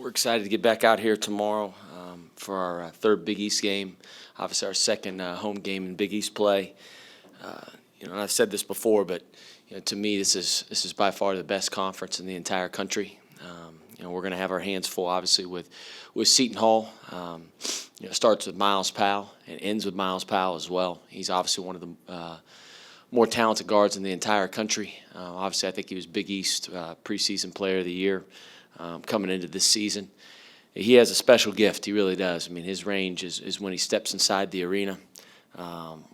We're excited to get back out here tomorrow for our third Big East game. Obviously, our second home game in Big East play. And I've said this before, but to me, this is by far the best conference in the entire country. We're going to have our hands full, obviously, with Seton Hall. It starts with Miles Powell and ends with Miles Powell as well. He's obviously one of the more talented guards in the entire country. Obviously, I think he was Big East preseason player of the year coming into this season. He has a special gift. He really does. I mean, his range is when he steps inside the arena.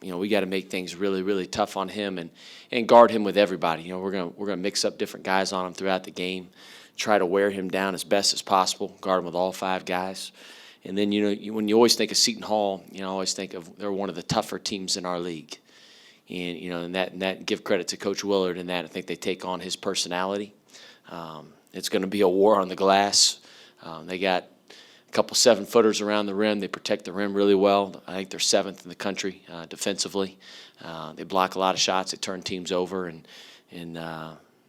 We got to make things really, really tough on him and guard him with everybody. We're gonna mix up different guys on him throughout the game, try to wear him down as best as possible, guard him with all five guys. And then when you always think of Seton Hall, I always think of they're one of the tougher teams in our league. And that give credit to Coach Willard in that I think they take on his personality. It's going to be a war on the glass. They got a couple 7-footers around the rim. They protect the rim really well. I think they're 7th in the country defensively. They block a lot of shots. They turn teams over, and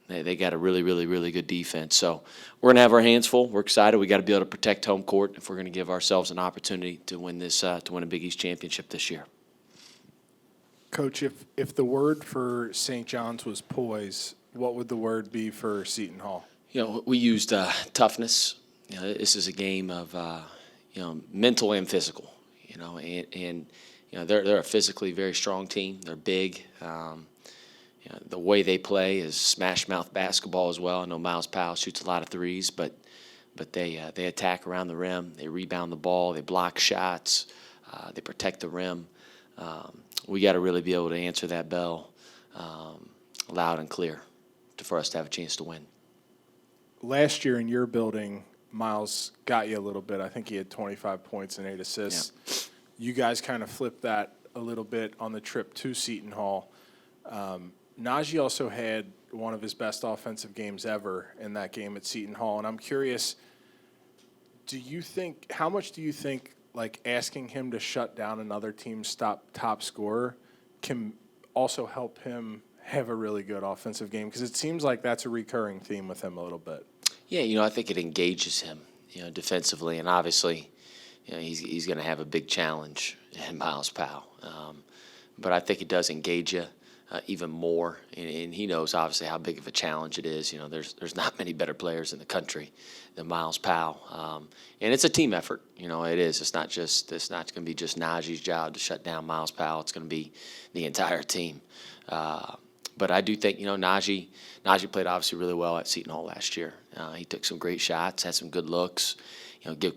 they got a really, really, really good defense. So we're going to have our hands full. We're excited. We got to be able to protect home court if we're going to give ourselves an opportunity to win to win a Big East championship this year. Coach, if the word for St. John's was poise, what would the word be for Seton Hall? We used toughness. This is a game of mental and physical. And they're a physically very strong team. They're big. The way they play is smash mouth basketball as well. I know Miles Powell shoots a lot of threes, but they attack around the rim. They rebound the ball. They block shots. They protect the rim. We got to really be able to answer that bell loud and clear for us to have a chance to win. Last year in your building, Miles got you a little bit. I think he had 25 points and 8 assists. Yeah. You guys kind of flipped that a little bit on the trip to Seton Hall. Naji also had one of his best offensive games ever in that game at Seton Hall. And I'm curious, how much do you think like asking him to shut down another team's top scorer can also help him have a really good offensive game? Because it seems like that's a recurring theme with him a little bit. Yeah, I think it engages him, defensively, and obviously, he's going to have a big challenge in Miles Powell. But I think it does engage you even more, and he knows obviously how big of a challenge it is. There's not many better players in the country than Miles Powell, and it's a team effort. It is. It's not going to be just Naji's job to shut down Miles Powell. It's going to be the entire team. But I do think, Naji played obviously really well at Seton Hall last year. He took some great shots, had some good looks.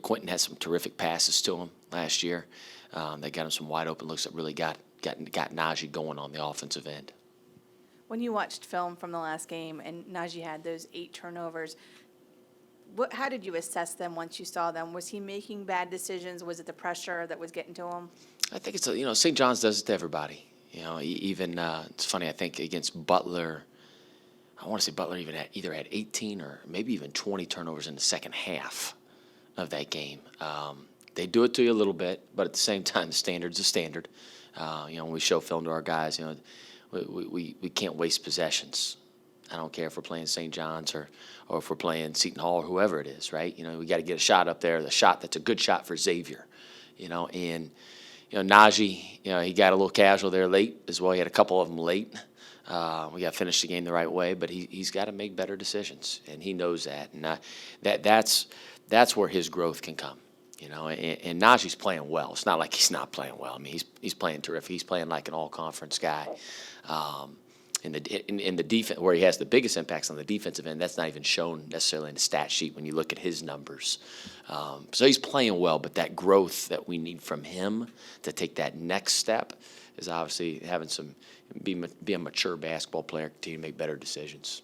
Quentin had some terrific passes to him last year. They got him some wide open looks that really got Naji going on the offensive end. When you watched film from the last game and Naji had those 8 turnovers, how did you assess them once you saw them? Was he making bad decisions? Was it the pressure that was getting to him? I think it's St. John's does it to everybody. Even it's funny. I think against Butler, I want to say Butler either had 18 or maybe even 20 turnovers in the second half of that game. They do it to you a little bit, but at the same time, the standard's a standard. When we show film to our guys, we can't waste possessions. I don't care if we're playing St. John's or if we're playing Seton Hall or whoever it is, right? We got to get a shot up there, the shot that's a good shot for Xavier, and. Naji, he got a little casual there late as well. He had a couple of them late. We got to finish the game the right way, but he's got to make better decisions, and he knows that. And that's where his growth can come, And Naji's playing well. It's not like he's not playing well. I mean, he's playing terrific. He's playing like an all-conference guy. In the defense, where he has the biggest impacts on the defensive end, that's not even shown necessarily in the stat sheet when you look at his numbers. So he's playing well, but that growth that we need from him to take that next step is obviously having be a mature basketball player, continue to make better decisions.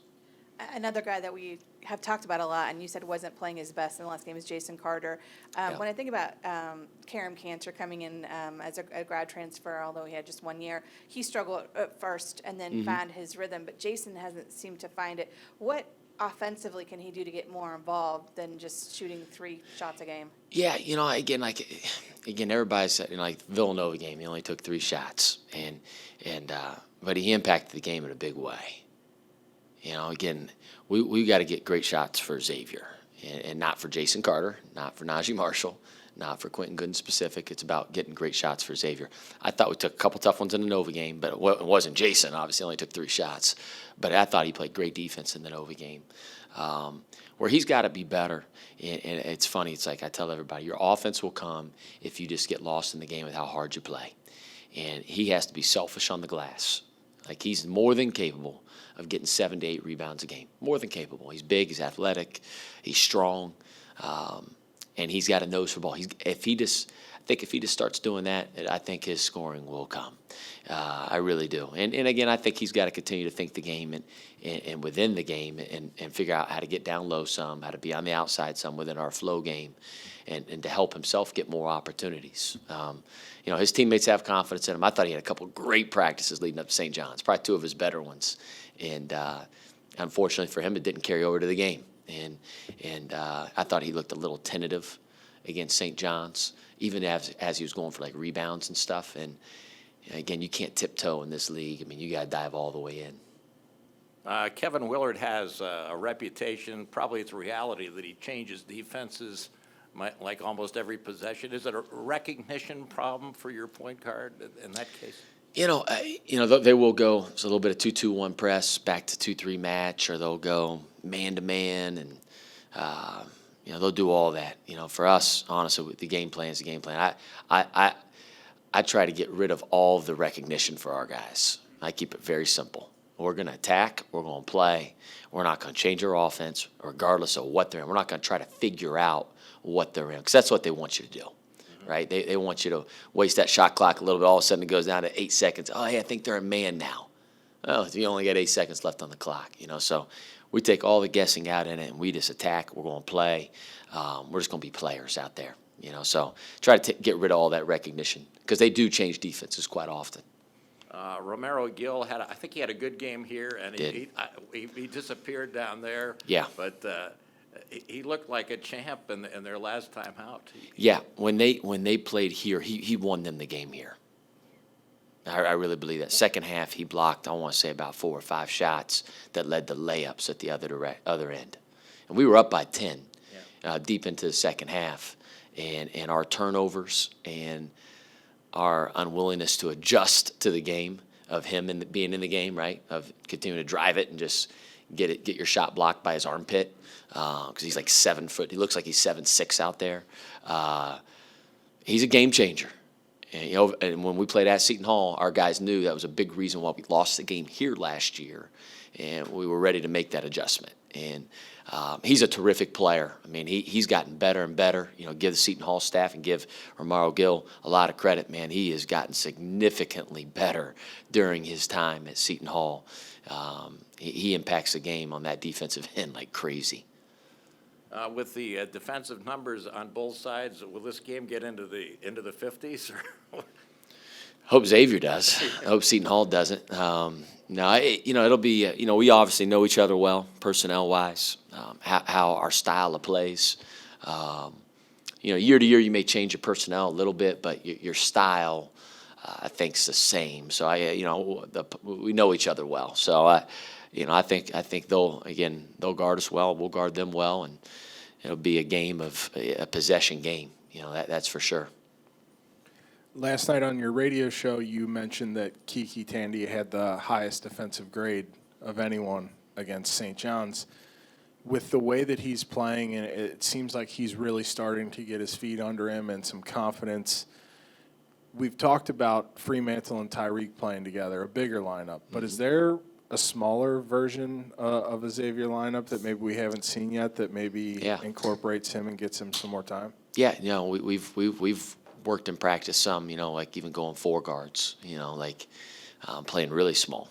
Another guy that we have talked about a lot, and you said wasn't playing his best in the last game, is Jason Carter. Yeah. When I think about Karam Cantor coming in as a grad transfer, although he had just 1 year, he struggled at first and then found his rhythm, but Jason hasn't seemed to find it. What offensively can he do to get more involved than just shooting 3 shots a game? Yeah, again, everybody said, like Villanova game, he only took 3 shots, but he impacted the game in a big way. Again, we got to get great shots for Xavier. and not for Jason Carter, not for Naji Marshall, not for Quentin Gooden specific. It's about getting great shots for Xavier. I thought we took a couple tough ones in the Nova game, but it wasn't Jason. Obviously, only took 3 shots. But I thought he played great defense in the Nova game. Where he's got to be better, and it's funny. It's like I tell everybody, your offense will come if you just get lost in the game with how hard you play. And he has to be selfish on the glass. Like, he's more than capable of getting 7 to 8 rebounds a game. More than capable. He's big, he's athletic, he's strong, and he's got a nose for ball. I think if he just starts doing that, I think his scoring will come. I really do. And again, I think he's got to continue to think the game and within the game and figure out how to get down low some, how to be on the outside some within our flow game, and to help himself get more opportunities. His teammates have confidence in him. I thought he had a couple of great practices leading up to St. John's, probably 2 of his better ones. And unfortunately for him, it didn't carry over to the game. And I thought he looked a little tentative against St. John's, even as he was going for like rebounds and stuff. And again, you can't tiptoe in this league. I mean, you got to dive all the way in. Kevin Willard has a reputation, probably it's reality, that he changes defenses like almost every possession. Is it a recognition problem for your point guard in that case? They will go. It's a little bit of 2-2-1 press, back to 2-3 match, or they'll go man-to-man, and they'll do all that. For us, honestly, the game plan is the game plan. I try to get rid of all of the recognition for our guys. I keep it very simple. We're going to attack. We're going to play. We're not going to change our offense regardless of what they're in. We're not going to try to figure out what they're in, because that's what they want you to do, right? They want you to waste that shot clock a little bit. All of a sudden, it goes down to 8 seconds. Oh, hey, I think they're a man now. Oh, you only got 8 seconds left on the clock, So we take all the guessing out in it, and we just attack. We're going to play. We're just going to be players out there, So try to get rid of all that recognition, because they do change defenses quite often. Romero Gill I think he had a good game here, and he disappeared down there. Yeah. But he looked like a champ in their last time out. Yeah, when they played here, he won them the game here. I really believe that. Second half, he blocked, I want to say, about 4 or 5 shots that led to layups at the other end. And we were up by 10 deep into the second half. And our turnovers and our unwillingness to adjust to the game of him being in the game, right, of continuing to drive it and just get your shot blocked by his armpit, because he's like 7 foot. He looks like he's 7'6" out there. He's a game changer. And when we played at Seton Hall, our guys knew that was a big reason why we lost the game here last year, and we were ready to make that adjustment. And he's a terrific player. I mean, he's gotten better and better. Give the Seton Hall staff and give Romero Gill a lot of credit. Man, he has gotten significantly better during his time at Seton Hall. He impacts the game on that defensive end like crazy. With the defensive numbers on both sides, will this game get into the 50s? Hope Xavier does. I hope Seton Hall doesn't. It'll be. We obviously know each other well, personnel-wise. How our style of plays. Year to year, you may change your personnel a little bit, but your style, I think, is the same. So we know each other well. So I think they'll guard us well. We'll guard them well, and it'll be a game of a possession game. That's for sure. Last night on your radio show, you mentioned that Kiki Tandy had the highest defensive grade of anyone against St. John's. With the way that he's playing, and it seems like he's really starting to get his feet under him and some confidence. We've talked about Fremantle and Tyreek playing together, a bigger lineup. But is there a smaller version of a Xavier lineup that maybe we haven't seen yet that maybe incorporates him and gets him some more time? Yeah, we've worked in practice some, like even going 4 guards, playing really small,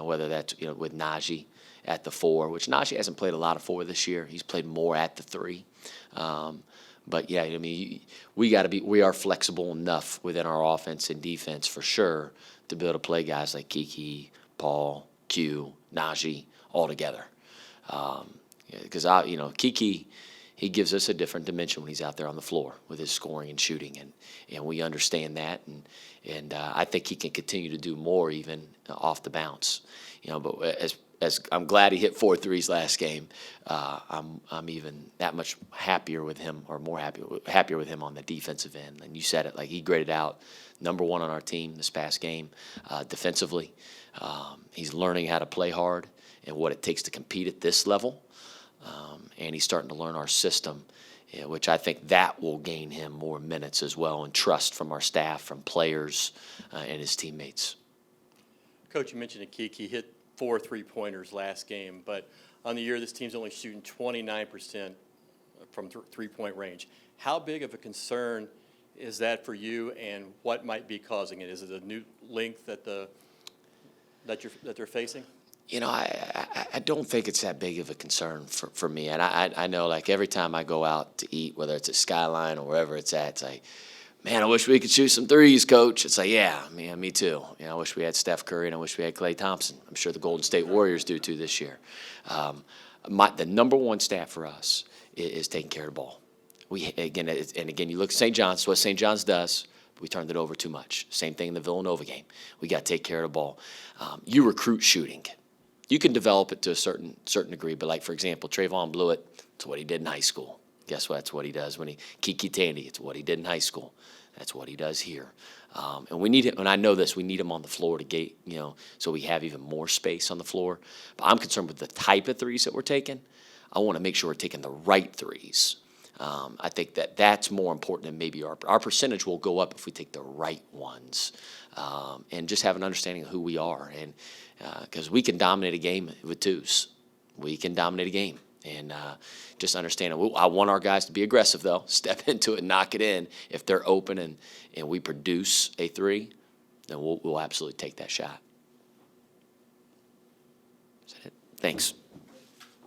whether that's, with Naji at the 4, which Naji hasn't played a lot of 4 this year. He's played more at the 3. But yeah, we are flexible enough within our offense and defense for sure to be able to play guys like Kiki, Paul, Q, Naji all together. Because Kiki, he gives us a different dimension when he's out there on the floor with his scoring and shooting, and we understand that, and I think he can continue to do more even off the bounce. But as I'm glad he hit 4 threes last game, I'm even that much happier with him, or more happier with him on the defensive end. And you said it, like, he graded out #1 on our team this past game defensively. He's learning how to play hard and what it takes to compete at this level, and he's starting to learn our system, which I think that will gain him more minutes as well, and trust from our staff, from players, and his teammates. Coach, you mentioned Akiki hit 4 3-pointers last game, but on the year, this team's only shooting 29% from three-point range. How big of a concern is that for you, and what might be causing it? Is it a new length that they're facing? You know, I don't think it's that big of a concern for me. And I know, like, every time I go out to eat, whether it's at Skyline or wherever it's at, it's like, man, I wish we could shoot some threes, Coach. It's like, yeah, me too. You know, I wish we had Steph Curry, and I wish we had Klay Thompson. I'm sure the Golden State Warriors do too this year. The #1 stat for us is taking care of the ball. Again, you look at St. John's, what St. John's does, we turned it over too much. Same thing in the Villanova game. We got to take care of the ball. You recruit shooting. You can develop it to a certain degree, but, like, for example, Trayvon Blewett, it's what he did in high school. Guess what? That's what he does when Kiki Tandy, it's what he did in high school. That's what he does here. And we need it, and I know this, we need him on the floor to gate, so we have even more space on the floor. But I'm concerned with the type of threes that we're taking. I want to make sure we're taking the right threes. I think that's more important than maybe our percentage will go up if we take the right ones, and just have an understanding of who we are. And because we can dominate a game with twos. We can dominate a game. And just understanding, I want our guys to be aggressive, though. Step into it, knock it in. If they're open and we produce a three, then we'll absolutely take that shot. Is that it? Thanks.